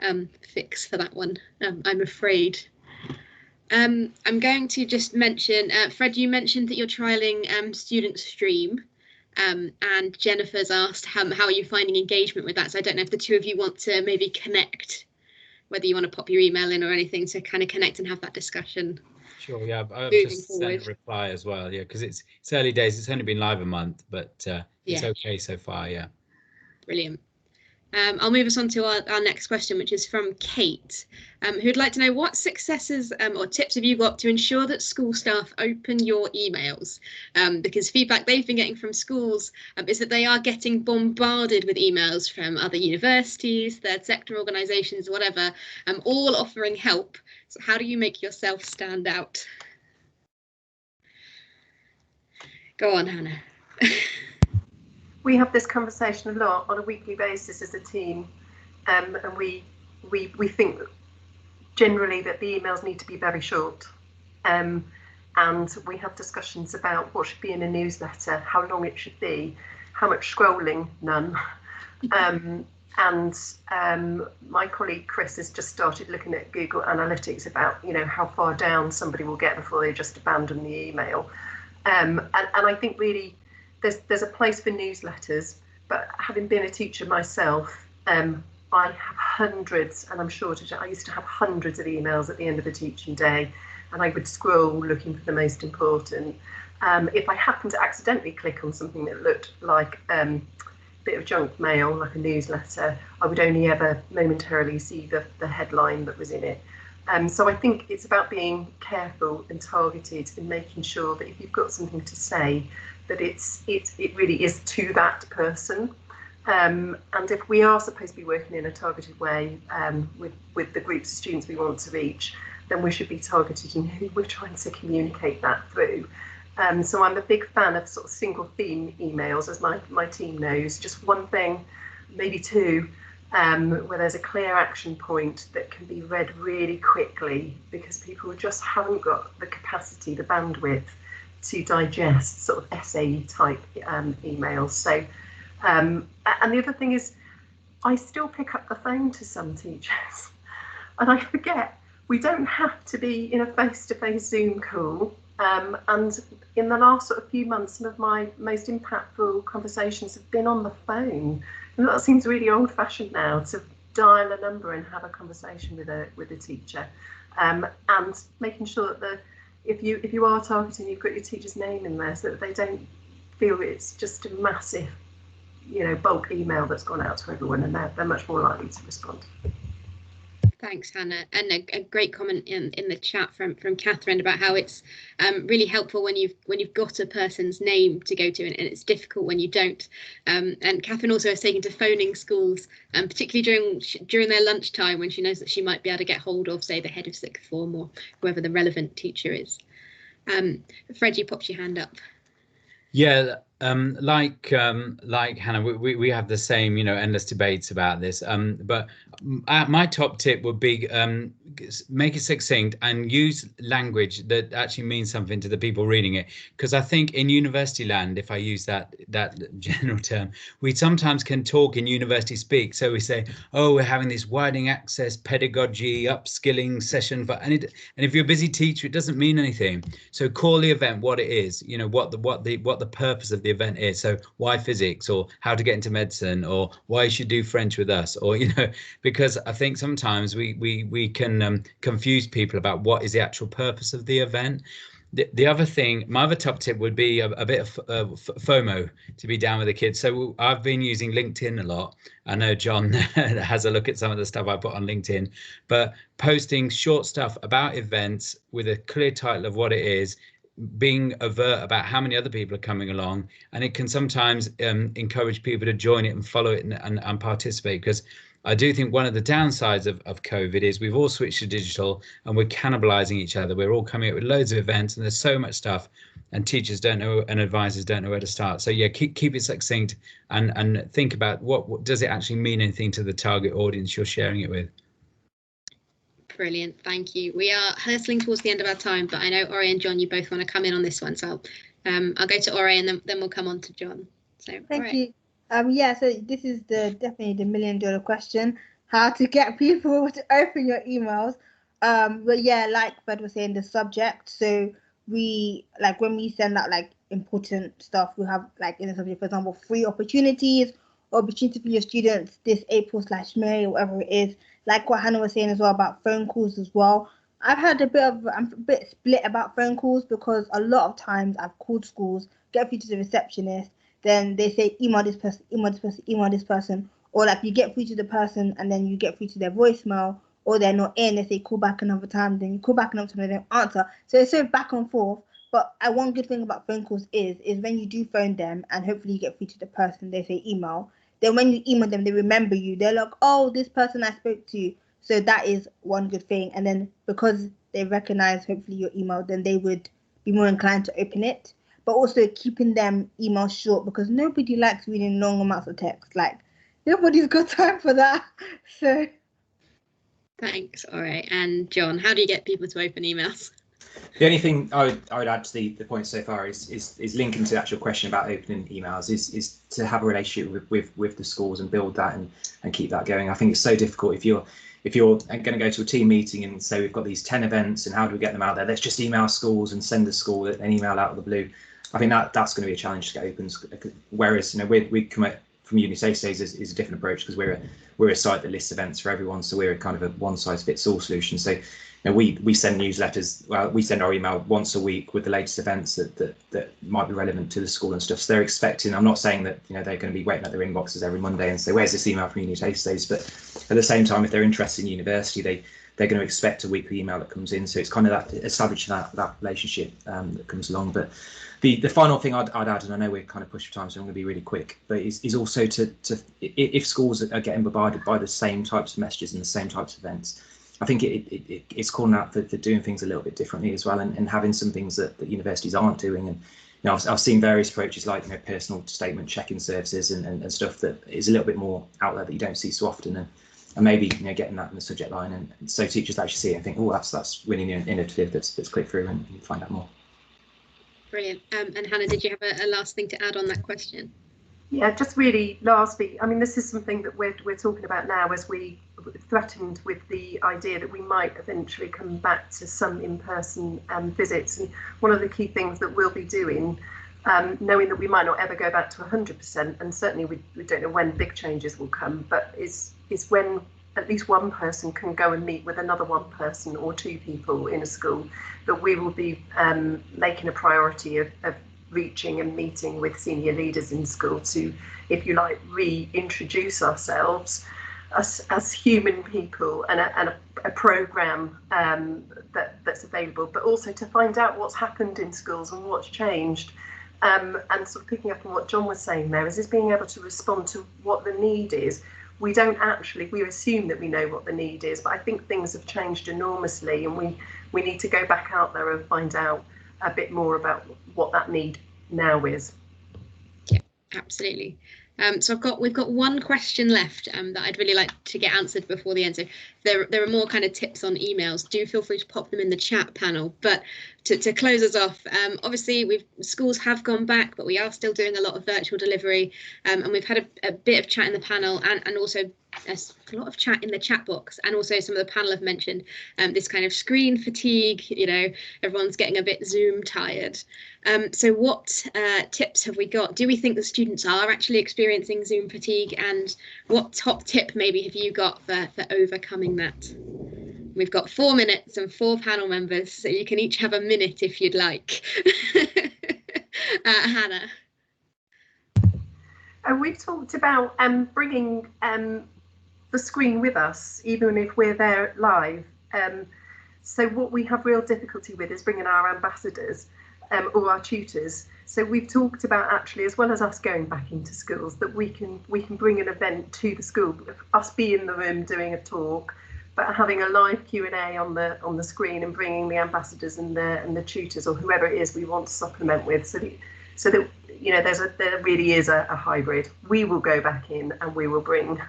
fix for that one, I'm afraid. I'm going to just mention, Fred, you mentioned that you're trialling Student Stream. And Jennifer's asked how are you finding engagement with that, so I don't know if the two of you want to maybe connect, whether you want to pop your email in or anything to kind of connect and have that discussion. Sure, yeah, I've just sent a reply as well, yeah, because it's early days, it's only been live a month, but it's okay so far, yeah. Brilliant. I'll move us on to our next question, which is from Kate, who'd like to know what successes or tips have you got to ensure that school staff open your emails? Because feedback they've been getting from schools is that they are getting bombarded with emails from other universities, third sector organisations, whatever, all offering help. So how do you make yourself stand out? Go on, Hannah. We have this conversation a lot on a weekly basis as a team, and we think generally that the emails need to be very short, and we have discussions about what should be in a newsletter, how long it should be, How much scrolling? None. My colleague Chris has just started looking at Google Analytics about, you know, how far down somebody will get before they just abandon the email. And I think really there's a place for newsletters, but having been a teacher myself, I have hundreds, and I'm sure I used to have hundreds of emails at the end of the teaching day, and I would scroll looking for the most important. If I happened to accidentally click on something that looked like a bit of junk mail, like a newsletter, I would only ever momentarily see the headline that was in it. So I think it's about being careful and targeted and making sure that if you've got something to say, that it really is to that person. And if we are supposed to be working in a targeted way with the groups of students we want to reach, then we should be targeted in who we're trying to communicate that through. So I'm a big fan of sort of single theme emails, as my team knows, just one thing, maybe two, where there's a clear action point that can be read really quickly, because people just haven't got the capacity, the bandwidth to digest sort of essay type emails. So and the other thing is, I still pick up the phone to some teachers, and I forget we don't have to be in a face-to-face Zoom call. And in the last sort of few months, some of my most impactful conversations have been on the phone. And that seems really old-fashioned now, to dial a number and have a conversation with a teacher. And making sure that if you are targeting, you've got your teacher's name in there, so that they don't feel it's just a massive, you know, bulk email that's gone out to everyone, and they're much more likely to respond. Thanks, Hannah, and a great comment in the chat from Catherine about how it's really helpful when you've got a person's name to go to, and it's difficult when you don't. And Catherine also has taken to phoning schools, particularly during their lunchtime, when she knows that she might be able to get hold of, say, the head of sixth form or whoever the relevant teacher is. Fred, you popped your hand up. Yeah, like Hannah, we have the same, you know, endless debates about this. But my top tip would be make it succinct and use language that actually means something to the people reading it. Because I think in university land, if I use that general term, we sometimes can talk in university speak. So we say, oh, we're having this widening access pedagogy upskilling session, and if you're a busy teacher, it doesn't mean anything. So call the event what it is. You know, what the purpose of the event is. So why physics, or how to get into medicine, or why you should do French with us, or, you know, because I think sometimes we can confuse people about what is the actual purpose of the event. The other thing, my other top tip would be a bit of FOMO, to be down with the kids. So I've been using LinkedIn a lot. I know John has a look at some of the stuff I put on LinkedIn, but posting short stuff about events with a clear title of what it is, being overt about how many other people are coming along, and it can sometimes encourage people to join it and follow it and participate. Because I do think one of the downsides of COVID is we've all switched to digital and we're cannibalizing each other. We're all coming up with loads of events, and there's so much stuff, and teachers don't know, and advisors don't know where to start. So yeah, keep it succinct and think about what does it actually mean anything to the target audience you're sharing it with. Brilliant, thank you. We are hurtling towards the end of our time, but I know Ori and John, you both want to come in on this one, so I'll go to Ori and then we'll come on to John. So thank you. Yeah, so this is definitely the $1 million question: how to get people to open your emails. But yeah, like Fred was saying, the subject. So we, like, when we send out like important stuff, we have like in the subject, for example, free opportunity for your students this April/May, or whatever it is. Like what Hannah was saying as well about phone calls as well. I'm a bit split about phone calls, because a lot of times I've called schools, get through to the receptionist, then they say email this person, email this person, or like you get through to the person and then you get through to their voicemail, or they're not in, they say call back another time, then you call back another time, they don't answer. So it's so back and forth. But one good thing about phone calls is when you do phone them and hopefully you get through to the person, they say email, then when you email them, they remember you. They're like, oh, this person I spoke to. So that is one good thing. And then because they recognize hopefully your email, then they would be more inclined to open it. But also keeping them emails short, because nobody likes reading long amounts of text. Like, nobody's got time for that. So thanks. All right. And John, how do you get people to open emails? The only thing I would add to the point so far is linking to the actual question about opening emails is to have a relationship with the schools and build that and keep that going. I think it's so difficult if you're going to go to a team meeting and say we've got these 10 events and how do we get them out there? Let's just email schools and send the school an email out of the blue. I think that's going to be a challenge to get open. Whereas we come at from Uni Safe Days is a different approach because we're a site that lists events for everyone, so we're kind of a one size fits all solution. So we send newsletters. Well, we send our email once a week with the latest events that might be relevant to the school and stuff. So they're expecting. I'm not saying that they're going to be waiting at their inboxes every Monday and say, "Where's this email from Uni Safe Days?" But at the same time, if they're interested in university, they're going to expect a weekly email that comes in. So it's kind of that establishing that relationship that comes along. But the final thing I'd add, and I know we're kind of pushed for time, so I'm going to be really quick, but is also to if schools are getting bombarded by the same types of messages and the same types of events, I think it's calling out for doing things a little bit differently as well, and having some things that universities aren't doing. And I've seen various approaches like personal statement checking services and stuff that is a little bit more out there that you don't see so often, and maybe getting that in the subject line, and so teachers actually see it and think, oh, that's really innovative. Let's click through and find out more. Brilliant. And Hannah, did you have a last thing to add on that question? Yeah, just really lastly, I mean, this is something that we're talking about now as we threatened with the idea that we might eventually come back to some in-person visits. And one of the key things that we'll be doing, knowing that we might not ever go back to 100%, and certainly we don't know when big changes will come, but is when at least one person can go and meet with another one person or two people in a school, that we will be making a priority of reaching and meeting with senior leaders in school to, if you like, reintroduce ourselves as human people and a programme that's available, but also to find out what's happened in schools and what's changed. And sort of picking up on what John was saying there, is being able to respond to what the need is. We assume that we know what the need is, but I think things have changed enormously, and we need to go back out there and find out a bit more about what that need now is. Yeah, absolutely. So we've got one question left that I'd really like to get answered before the end. So there are more kind of tips on emails. Do feel free to pop them in the chat panel. But to close us off, obviously schools have gone back, but we are still doing a lot of virtual delivery, and we've had a bit of chat in the panel and also a lot of chat in the chat box, and also some of the panel have mentioned this kind of screen fatigue. Everyone's getting a bit Zoom tired. So what tips have we got? Do we think the students are actually experiencing Zoom fatigue, and what top tip maybe have you got for overcoming that? We've got 4 minutes and 4 panel members, so you can each have a minute if you'd like. Hannah. We've talked about bringing the screen with us, even if we're there live. So what we have real difficulty with is bringing our ambassadors or our tutors. So we've talked about, actually, as well as us going back into schools, that we can bring an event to the school, us be in the room doing a talk, but having a live Q&A on the screen and bringing the ambassadors and the tutors or whoever it is we want to supplement with, so that there really is a hybrid. We will go back in and we will bring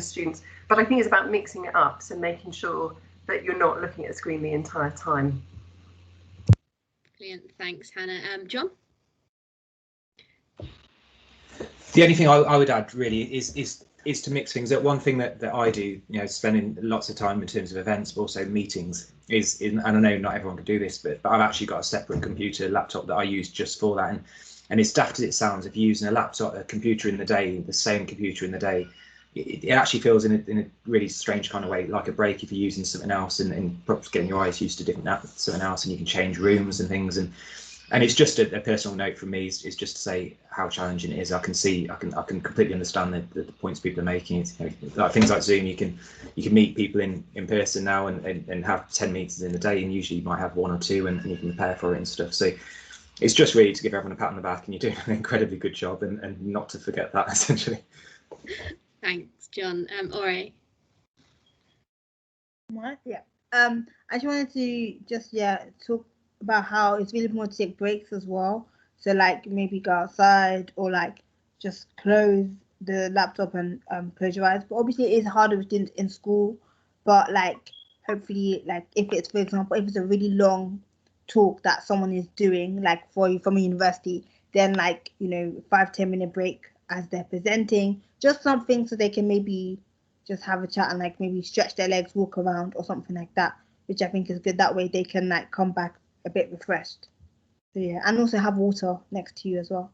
students, but I think it's about mixing it up, so making sure that you're not looking at the screen the entire time. Brilliant, thanks, Hannah. John? The only thing I would add really is to mix things up. One thing that I do, spending lots of time in terms of events, but also meetings, and I know not everyone can do this, but I've actually got a separate laptop that I use just for that. And as daft as it sounds, if you're using a computer in the day, the same computer in the day, it actually feels in a really strange kind of way like a break if you're using something else and perhaps getting your eyes used to something else, and you can change rooms and things. And it's just a personal note from me is just to say how challenging it is. I can completely understand the points people are making. It's, like things like Zoom, you can meet people in person now and have 10 meetings in the day, and usually you might have 1 or 2 and you can prepare for it and stuff. So it's just really to give everyone a pat on the back, and you're doing an incredibly good job, and not to forget that, essentially. Thanks, John. Ore. What? Yeah. I just wanted to talk about how it's really important to take breaks as well. So like maybe go outside or like just close the laptop and close your eyes. But obviously it is harder with students in school. But like hopefully, like if it's, for example, if it's a really long talk that someone is doing, like from a university, then like, 5-10 minute break as they're presenting, just something so they can maybe just have a chat and like maybe stretch their legs, walk around or something like that, which I think is good. That way they can like come back a bit refreshed. So yeah, and also have water next to you as well.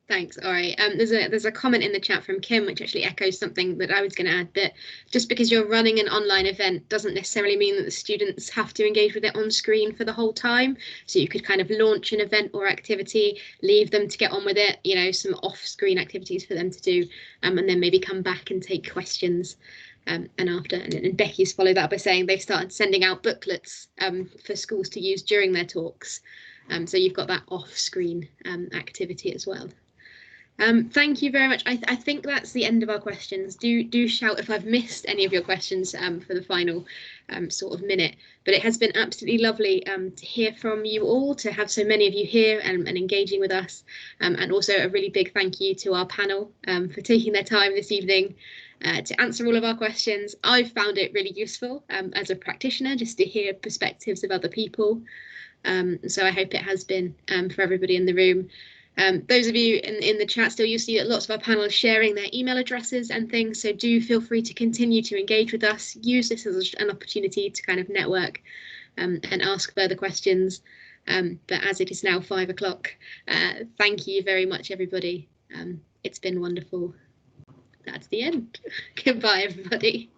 Thanks. All right. There's a comment in the chat from Kim, which actually echoes something that I was going to add, that just because you're running an online event doesn't necessarily mean that the students have to engage with it on screen for the whole time. So you could kind of launch an event or activity, leave them to get on with it, some off-screen activities for them to do, and then maybe come back and take questions. And after, and Becky's followed that by saying they've started sending out booklets for schools to use during their talks. So you've got that off-screen activity as well. Thank you very much. I think that's the end of our questions. Do shout if I've missed any of your questions for the final sort of minute. But it has been absolutely lovely to hear from you all, to have so many of you here and engaging with us. And also a really big thank you to our panel for taking their time this evening to answer all of our questions. I've found it really useful as a practitioner just to hear perspectives of other people. So I hope it has been for everybody in the room. Those of you in the chat still, you'll see that lots of our panelists sharing their email addresses and things, so do feel free to continue to engage with us. Use this as an opportunity to kind of network and ask further questions. But as it is now 5 o'clock, thank you very much, everybody. It's been wonderful. That's the end. Goodbye, everybody.